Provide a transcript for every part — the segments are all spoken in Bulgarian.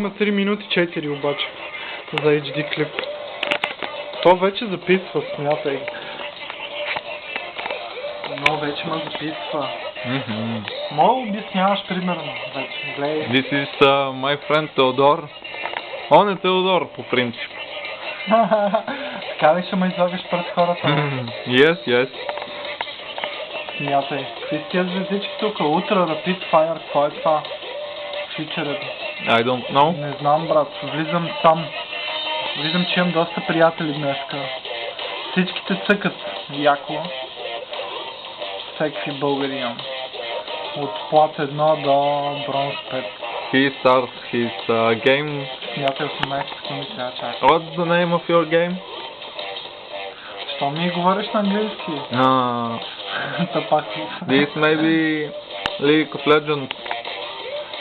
Има 3 минути 4 обаче за HD клип. То вече записва, смятай. Но вече ме записва. Мога обясняваш примерно вече. Гледай. This is my friend Теодор. Он е Теодор по принцип. Така ли ще ме излагаш пред хората? Yes. Смятай. Какви са тия звездички тук? Ultra Rapid Fire, какво е това? Фичерът. I don't know. Не знам, брат. Влизам сам. Виждам, че имам доста приятели днеска. Всичките цъкат яко. Всеки българи имам. От плат 1 до бронз 5. He starts his game. Смятай 18 секунди трябва чакай. What's the name of your game? Що ми говориш на английски? Тъпак. This may be League of Legends.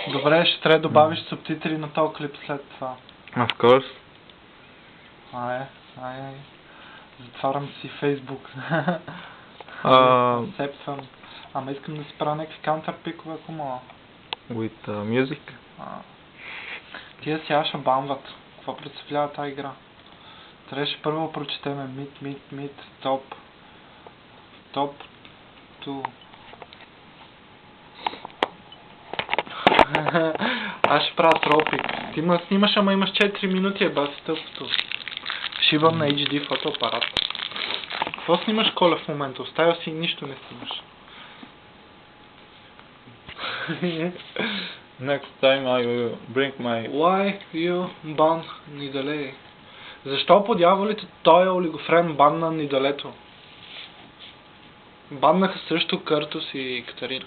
Добре, ще трябва да добавиш субтитри на този клип след това. Of course. Ай. Затварям си Фейсбук. Сепвам. Ама искам да си правя някакви каунтерпикове, ако мога. With music. Тия сега ще бамват. Какво представлява тази игра? Трябваше първо да прочетеме мид, топ 2. Аз ще правя тропик. Ти ме снимаш, ама имаш 4 минути, баси тъпото. Шибам на HD фотоапарат. Какво снимаш, Коля, в момента? Оставя си и нищо не снимаш. Next time I will bring my... Why you ban Нидале? Защо по дяволите той е олигофрен банна Нидалето? Баннаха също Къртос и Катарина.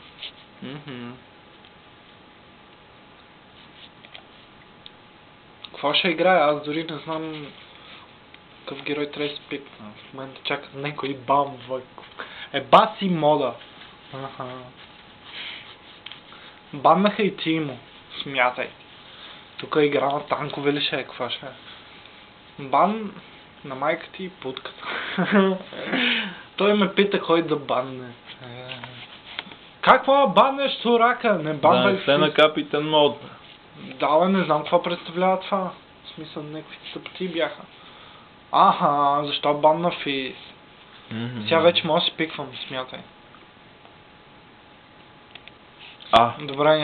Какво ще играе? Аз дори не знам какъв герой трябва да се пикна. В момента чакат някой бамва. Баси мода. Баннаха и Тимо. Смятай. Тук игра на танкове ли ще е? Какво ще е? Бан на майка ти и путката. Той ме пита кой да банне. Какво баннеш, сурака? Не банвай все на Капитан Мод. Да, не знам какво представлява това. В смисъл, някакви тъпти бяха. Защо банна Физ? Сега вече мога да си пиквам, смятай. Добре,